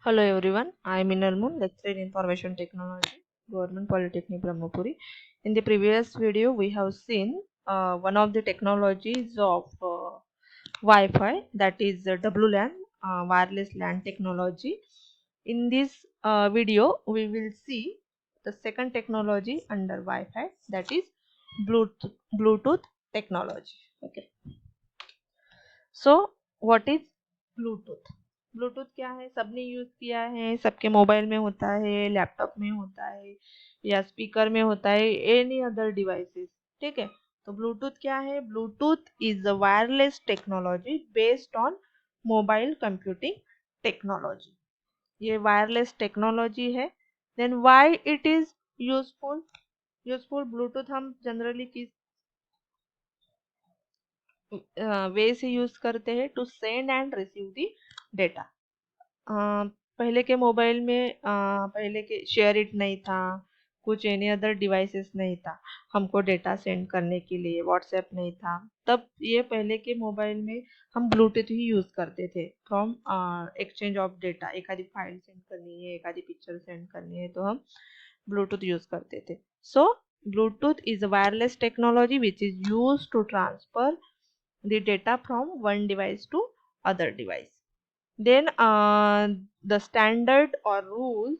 Hello everyone, I am Minal Moon, lecturer in Information Technology, Government Polytechnic Brahmapuri. In the previous video, we have seen one of the technologies of Wi-Fi, that is WLAN, wireless LAN technology. In this video, we will see the second technology under Wi-Fi, that is Bluetooth technology. Okay. So, what is Bluetooth? Bluetooth क्या है? सबने use किया है, सबके mobile में होता है, laptop में होता है या स्पीकर में होता है, एनी अदर डिवाइसेस। ठीक है, तो ब्लूटूथ क्या है? Bluetooth is a wireless technology based on mobile computing technology. ये वायरलेस टेक्नोलॉजी है। Then why it is useful? Useful Bluetooth हम जनरली किस वे से यूज करते हैं? To send and receive the data. पहले के मोबाइल में पहले के शेयर इट नहीं था, कुछ एनी अदर डिवाइसेस नहीं था हमको डेटा सेंड करने के लिए, व्हाट्सएप नहीं था, तब ये पहले के मोबाइल में हम ब्लूटूथ ही यूज करते थे फ्रॉम एक्सचेंज ऑफ डेटा। एक आधी फाइल सेंड करनी है, एक आधी पिक्चर सेंड करनी है, तो हम ब्लूटूथ यूज करते थे। So Bluetooth is a wireless technology which is use to transfer the data from one device to other device. Then the standard or rules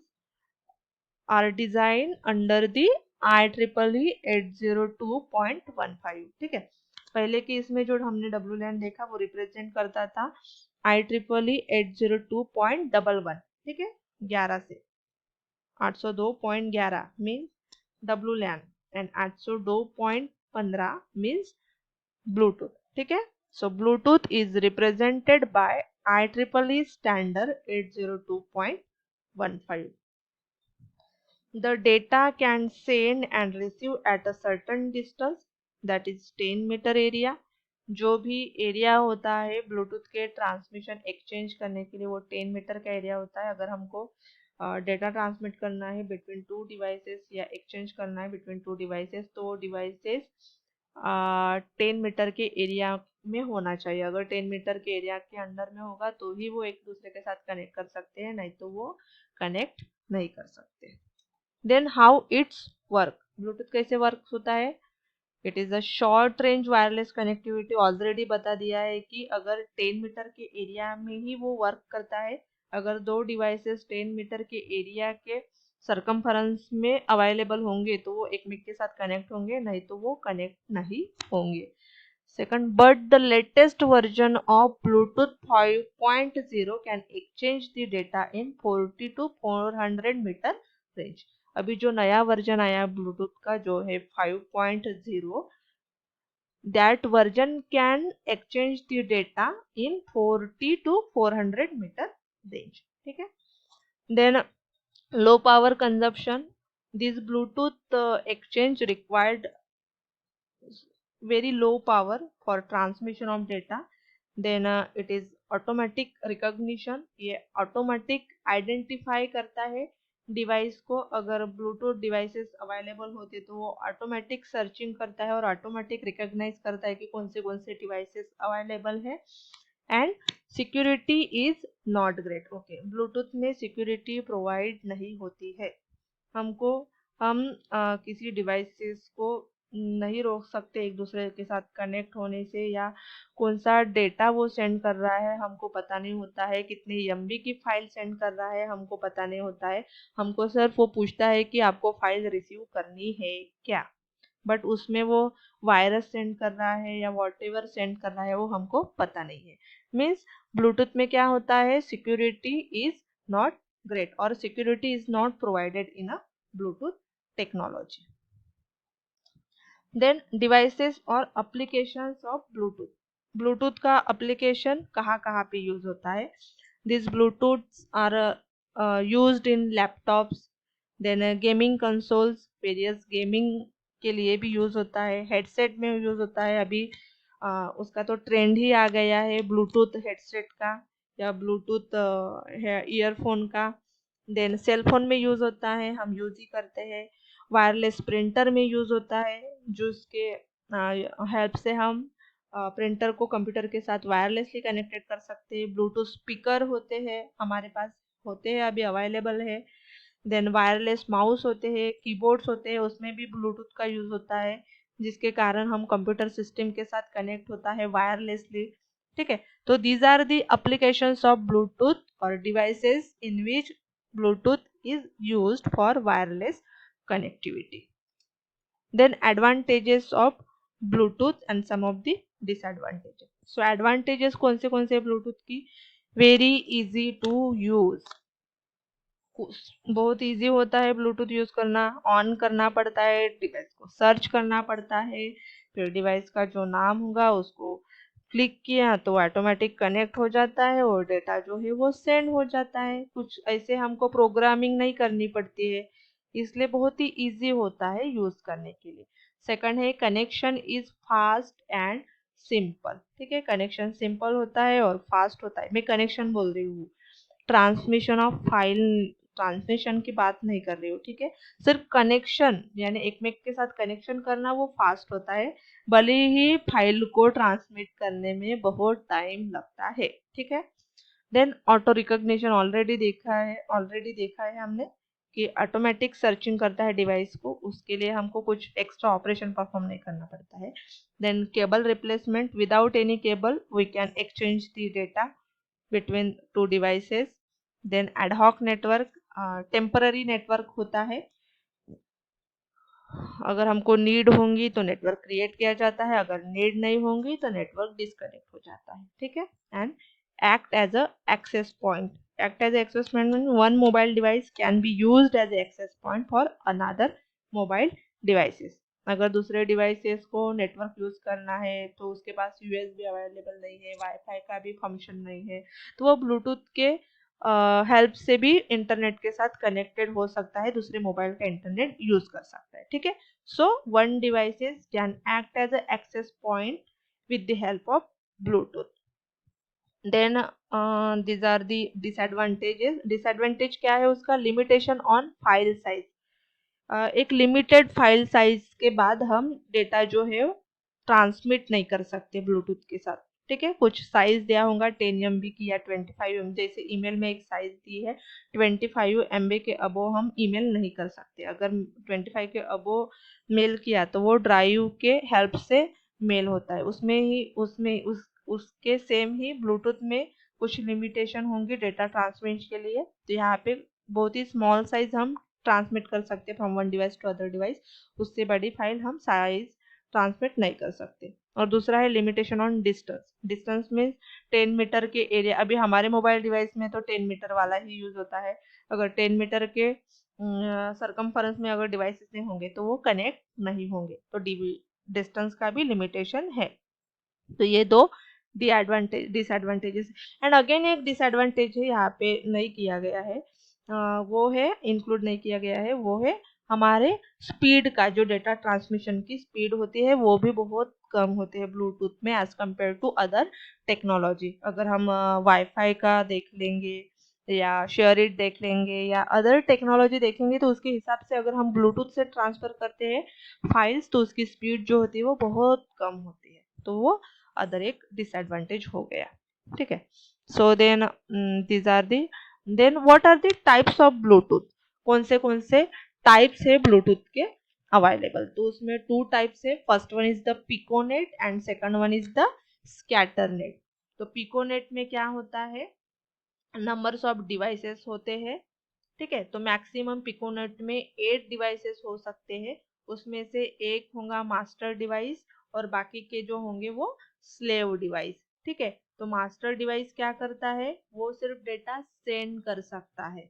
are designed under the IEEE 802.15। ठीक है, पहले के इसमें जो हमने WLAN देखा वो रिप्रेजेंट करता था IEEE 802.11। ठीक है, 11 से 802.11 means WLAN and 802.15 means Bluetooth. ठीक है, so Bluetooth is represented by IEEE standard 802.15। The data can send and receive at a certain distance, that is 10 metre area. जो भी एरिया होता है ब्लूटूथ के ट्रांसमिशन एक्सचेंज करने के लिए वो 10 मीटर का एरिया होता है। अगर हमको डेटा ट्रांसमिट करना है बिटवीन टू डिवाइसेस या एक्सचेंज करना है बिटवीन टू डिवाइसेस, तो वो डिवाइसेस 10 मीटर के एरिया में होना चाहिए। अगर 10 मीटर के एरिया के अंदर में होगा तो ही वो एक दूसरे के साथ कनेक्ट कर सकते हैं, नहीं तो वो कनेक्ट नहीं कर सकते। Then how it's work, Bluetooth कैसे वर्क होता है? It is a short range wireless connectivity. Already बता दिया है कि अगर 10 मीटर के एरिया में ही वो वर्क करता है। अगर दो डिवाइसेस 10 मीटर के एरिया के सरकमफरेंस में अवेलेबल होंगे तो वो एक में के साथ कनेक्ट होंगे, नहीं तो वो कनेक्ट नहीं होंगे। Second, but the latest version of Bluetooth 5.0 can exchange the data in 40 to 400 metre range. अभी जो नया वर्जन आया ब्लूटूथ का जो है 5.0, that version can exchange the data in 40 to 400 metre range. ठीक है, then low power consumption, this Bluetooth exchange required very low power for transmission of data। then it is automatic recognition, ये automatic identify करता है device को। अगर Bluetooth devices available होते तो वो ऑटोमेटिक सर्चिंग करता है और ऑटोमेटिक रिकॉग्नाइज करता है कि कौन से डिवाइसेस अवेलेबल है। And security is not great. Okay, Bluetooth में सिक्योरिटी प्रोवाइड नहीं होती है। हम किसी डिवाइसेस को नहीं रोक सकते एक दूसरे के साथ कनेक्ट होने से, या कौन सा डेटा वो सेंड कर रहा है हमको पता नहीं होता है, कितने एमबी की फाइल सेंड कर रहा है हमको पता नहीं होता है। हमको सिर्फ वो पूछता है कि आपको फाइल रिसीव करनी है क्या, बट उसमें वो वायरस सेंड कर रहा है या वॉटेवर सेंड कर रहा है वो हमको पता नहीं है। मीन्स ब्लूटूथ में क्या होता है? सिक्योरिटी इज नॉट ग्रेट और security is not provided in a Bluetooth technology. Then devices और एप्लीकेशंस ऑफ ब्लूटूथ। ब्लूटूथ का एप्लीकेशन कहाँ कहाँ पे यूज होता है? This Bluetooth are used in laptops, then gaming consoles, various gaming के लिए भी यूज होता है, हेडसेट में यूज होता है। अभी उसका तो ट्रेंड ही आ गया है ब्लूटूथ हेडसेट का या ब्लूटूथ ईयरफोन का। देन सेल फोन में यूज होता है, हम यूज ही करते हैं। वायरलेस प्रिंटर में यूज होता है, जो उसके हेल्प से हम प्रिंटर को कंप्यूटर के साथ वायरलेसली कनेक्टेड कर सकते हैं। ब्लूटूथ स्पीकर होते हैं हमारे पास होते हैं, अभी अवेलेबल है। देन वायरलेस माउस होते हैं, कीबोर्ड्स होते हैं, उसमें भी ब्लूटूथ का यूज होता है, जिसके कारण हम कंप्यूटर सिस्टम के साथ कनेक्ट होता है वायरलेसली। ठीक है, तो these are the applications of Bluetooth और devices in which Bluetooth is used for wireless connectivity. Then advantages of Bluetooth and some of the disadvantages. So advantages कौन से Bluetooth की? Very easy to use, बहुत easy होता है Bluetooth use करना। On करना पड़ता है, डिवाइस को सर्च करना पड़ता है, फिर डिवाइस का जो नाम होगा उसको क्लिक किया तो ऑटोमेटिक कनेक्ट हो जाता है और डेटा जो है वो सेंड हो जाता है। कुछ ऐसे हमको प्रोग्रामिंग नहीं करनी पड़ती है, इसलिए बहुत ही इजी होता है यूज करने के लिए। सेकंड है connection is fast and simple. ठीक है, कनेक्शन सिंपल होता है और फास्ट होता है। मैं कनेक्शन बोल रही हूँ, ट्रांसमिशन ऑफ फाइल, ट्रांसमिशन की बात नहीं कर रही हूँ। ठीक है, सिर्फ कनेक्शन यानी एक मेक के साथ कनेक्शन करना वो फास्ट होता है, भले ही फाइल को ट्रांसमिट करने में बहुत टाइम लगता है। ठीक है, देन ऑटो रिकॉग्निशन ऑलरेडी देखा है हमने कि ऑटोमेटिक सर्चिंग करता है डिवाइस को, उसके लिए हमको कुछ एक्स्ट्रा ऑपरेशन परफॉर्म नहीं करना पड़ता है। Then cable replacement, without any cable we can exchange the data between two devices. Then ad hoc network, temporary network होता है, अगर हमको नीड होंगी तो नेटवर्क क्रिएट किया जाता है, अगर नीड नहीं होंगी तो नेटवर्क डिस्कनेक्ट हो जाता है। ठीक है, and act as a access point. Act as access point one mobile device can be used as access point for another mobile devices. अगर दूसरे डिवाइसेस को नेटवर्क यूज करना है तो उसके पास यूएसबी अवेलेबल नहीं है, वाईफाई का भी फंक्शन नहीं है, तो वो ब्लूटूथ के हेल्प से भी इंटरनेट के साथ कनेक्टेड हो सकता है, दूसरे मोबाइल का इंटरनेट यूज कर सकता है। ठीक है, so one devices can act as a access point with the help of Bluetooth. Then these are the disadvantages. Disadvantage क्या है उसका? लिमिटेशन ऑन फाइल साइज, एक लिमिटेड फाइल साइज के बाद हम डेटा जो है ट्रांसमिट नहीं कर सकते ब्लूटूथ के साथ। ठीक है, कुछ साइज दिया होगा 10 MB की या 25 MB, जैसे ईमेल में एक साइज दी है 25 MB के अबो हम ईमेल नहीं कर सकते। अगर 25 के अबो मेल किया तो वो ड्राइव के हेल्प से मेल होता है, उसमें उसके सेम ही ब्लूटूथ में कुछ लिमिटेशन होंगी डेटा ट्रांसमिट के लिए। तो यहाँ पे बहुत ही स्मॉल साइज हम ट्रांसमिट कर सकते from one device to other device, उससे बड़ी फाइल हम साइज ट्रांसमिट नहीं कर सकते। और दूसरा है limitation on distance. Distance means 10 metre के एरिया, अभी हमारे मोबाइल डिवाइस में तो 10 मीटर वाला ही यूज होता है, अगर 10 मीटर के सरकमफरेंस में अगर डिवाइसेस नहीं होंगे तो वो कनेक्ट नहीं होंगे, तो डिस्टेंस का भी लिमिटेशन है। तो ये दो डिसएडवांटेजेस। एंड अगेन एक डिसएडवांटेज है यहाँ पे नहीं किया गया है, वो है इंक्लूड नहीं किया गया है, वो है हमारे स्पीड का, जो डेटा ट्रांसमिशन की स्पीड होती है वो भी बहुत कम होती है ब्लूटूथ में as compare to other technology. अगर हम वाईफाई का देख लेंगे या शेयर इट देख लेंगे या अदर टेक्नोलॉजी देखेंगे तो उसके हिसाब से अगर हम ब्लूटूथ से ट्रांसफर करते हैं फाइल्स तो उसकी स्पीड जो होती है वो बहुत कम होती है, तो वो अदर एक डिसएडवांटेज हो गया। ठीक है, so then these are the, then what are the types of Bluetooth, कौन से टाइप्स है ब्लूटूथ के अवेलेबल? तो उसमें टू टाइप्स है, first one is the piconet and second one is the scatternet. तो पिकोनेट में क्या होता है, नंबर्स ऑफ डिवाइसेस होते हैं। ठीक है, तो मैक्सिमम पिकोनेट में 8 डिवाइसेस हो सकते हैं, उसमें से एक होगा मास्टर डिवाइस और बाकी के जो होंगे वो स्लेव डिवाइस। ठीक है, तो मास्टर डिवाइस क्या करता है, वो सिर्फ डेटा सेंड कर सकता है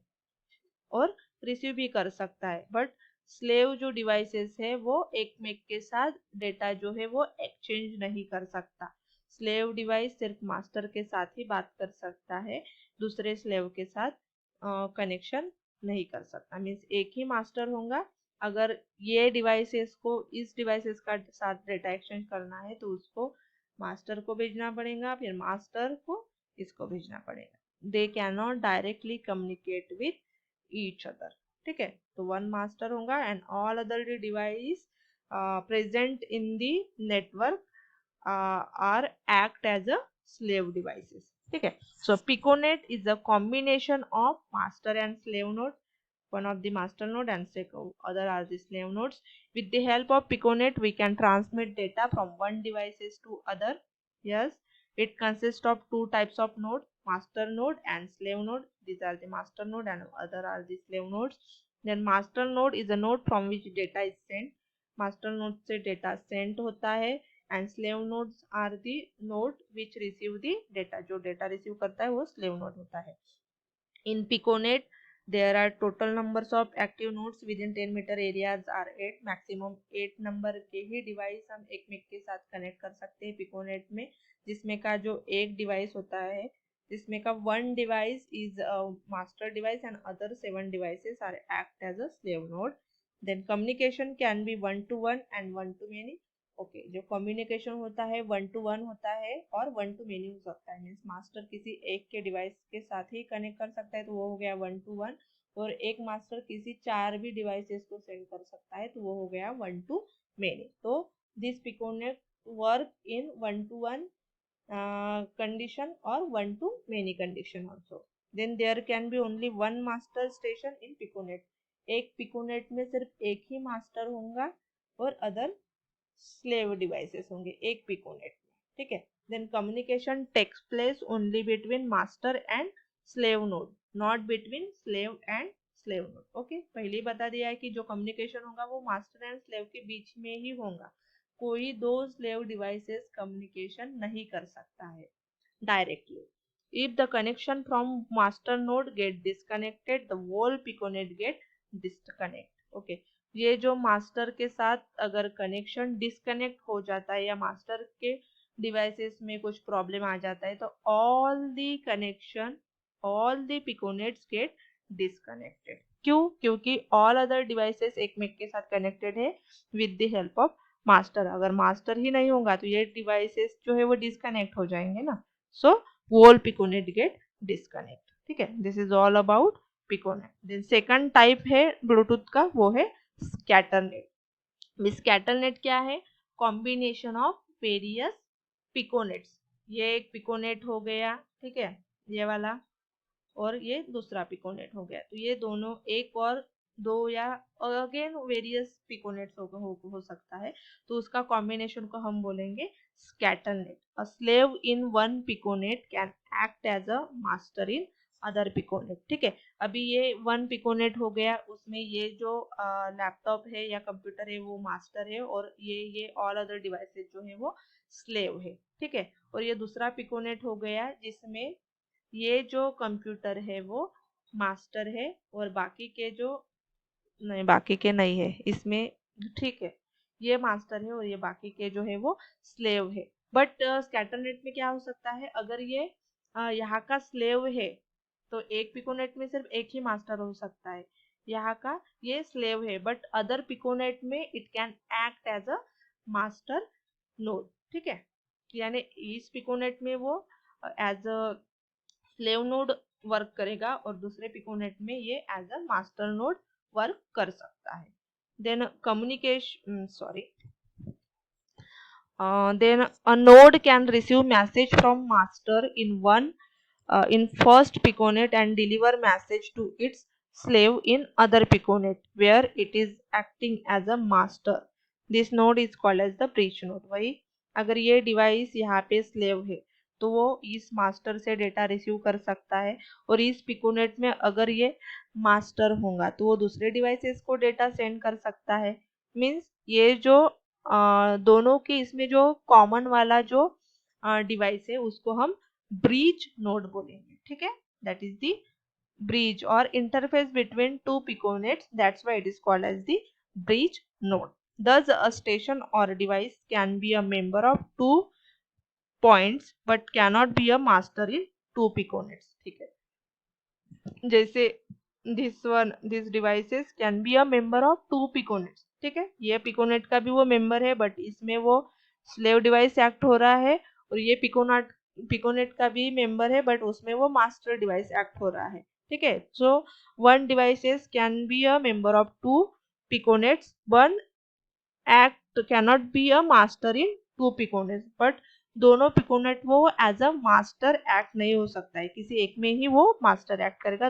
और रिसीव भी कर सकता है, बट स्लेव जो डिवाइसेस है वो एक मेक के साथ डेटा जो है वो एक्सचेंज नहीं कर सकता। स्लेव डिवाइस सिर्फ मास्टर के साथ ही बात कर सकता है, दूसरे स्लेव के साथ कनेक्शन नहीं कर सकता। मीन्स एक ही मास्टर होगा, अगर ये डिवाइसेस को इस डिवाइसेस का साथ डेटा एक्सचेंज करना है तो उसको मास्टर को भेजना पड़ेगा, फिर मास्टर को इसको भेजना पड़ेगा। They can not directly communicate with each other. ठीक है, तो वन मास्टर होगा and all other device present in the network are act as a slave devices. ठीक है. So piconet is a combination of master and slave node. One of the master node and other are the slave nodes. With the help of piconet, we can transmit data from one devices to other. Yes, it consists of two types of node, master node and slave node. These are the master node and other are the slave nodes. Then master node is a node from which data is sent. master node से data sent होता है and slave nodes are the node which receive the data. जो data receive करता है वो slave node होता है. In piconet there are total numbers of active nodes within 10 meter areas are 8. maximum 8 number के ही device हम एक मेक के साथ कनेक्ट कर सकते हैं पिकोनेट में, जिसमें का जो एक डिवाइस होता है जिसमें का one device is a master device and other 7 devices are act as a slave node. Then communication can be one to one and one to many. Okay जो कम्युनिकेशन होता है वन टू वन होता है और one two many हो सकता है. Means master किसी एक के डिवाइस के साथ ही कनेक्ट कर सकता है तो वो हो गया वन टू वन, और एक मास्टर किसी चार भी डिवाइसेस को सेंड कर सकता है तो वो हो गया वन टू मेनी. तो this piconet work in one two one condition or one to many condition also. Then there can be only one master station in piconet. एक पिकोनेट में सिर्फ एक ही मास्टर होगा और अदर स्लेव डिवाइसेस होंगे एक piconet में. ठीक है. Then communication takes place only between master and slave node, not between slave and slave node. Okay, पहले ही बता दिया है कि जो कम्युनिकेशन होगा वो मास्टर एंड स्लेव के बीच में ही होगा. कोई दो स्लेव डिवाइसेस कम्युनिकेशन नहीं कर सकता है directly. if the connection from master node get disconnected the whole piconet get disconnect. okay, ये जो मास्टर के साथ अगर कनेक्शन डिस्कनेक्ट हो जाता है या मास्टर के डिवाइसेस में कुछ प्रॉब्लम आ जाता है तो all the connection all the piconets get disconnected. क्यों? क्योंकि ऑल अदर डिवाइसेस एक मेक के साथ कनेक्टेड है with the help of master. अगर मास्टर ही नहीं होगा तो ये डिवाइसेस जो है वो डिस्कनेक्ट हो जाएंगे ना. सो whole piconet get disconnect. ठीक है, this is all about piconet. Then second type है ब्लूटूथ का, वो है स्कैटरनेट. स्कैटरनेट क्या है? Combination of various piconets. ये एक पिकोनेट हो गया, ठीक है, ये वाला, और ये दूसरा पिकोनेट हो गया. तो ये दोनों एक और दो या अगेन वेरियस पिकोनेट्स हो सकता है तो उसका कॉम्बिनेशन को हम बोलेंगे scatternet. A slave in one piconet can act as a master in other piconet. ठीक है, अभी ये वन पिकोनेट हो गया, उसमें ये जो लैपटॉप है या कंप्यूटर है वो मास्टर है और ये ऑल अदर डिवाइसेस जो है वो स्लेव है. ठीक है, और ये दूसरा पिकोनेट हो गया जिसमें ये जो कंप्यूटर है वो मास्टर है और बाकी के जो नहीं, बाकी के नहीं है इसमें. ठीक है, ये मास्टर है और ये बाकी के जो है वो स्लेव है. बट स्कैटरनेट में क्या हो सकता है, अगर ये यहाँ का स्लेव है तो एक पिकोनेट में सिर्फ एक ही मास्टर हो सकता है. यहाँ का ये स्लेव है बट अदर पिकोनेट में it can act as a master node. ठीक है, यानी इस पिकोनेट में वो as a slave node work करेगा और दूसरे पिकोनेट में ये as a master node work कर सकता है. Then communication then a node can receive message from master in first piconet and deliver message to its slave in other piconet where it is acting as a master. This node is called as the bridge node. वही अगर ये device यहाँ पे slave है तो वो इस master से डेटा रिसीव कर सकता है और इस पिकोनेट में अगर ये मास्टर होगा तो वो दूसरे डिवाइसेस को डेटा सेंड कर सकता है. मीन्स ये जो दोनों के इसमें जो कॉमन वाला जो डिवाइस है उसको हम ब्रिज नोड बोलेंगे. ठीक है, दैट इज द ब्रिज और interface between two piconets. That's why it is called as the bridge node. Thus, a station or a device can be a member of two points but cannot be a master in two piconets. ठीक है, जैसे this devices can be a member of two piconets. ठीक है, ये piconet का भी वो member है बट इसमें वो स्लेव डिवाइस एक्ट हो रहा है और ये पिकोनेट का भी मेंबर है बट उसमें वो मास्टर डिवाइस एक्ट हो रहा है. ठीक है, so one devices can be a member of two piconets. One act cannot be a master in two piconets but दोनों पिकोनेट वो एज अ मास्टर एक्ट नहीं हो सकता है, किसी एक में ही वो मास्टर एक्ट करेगा।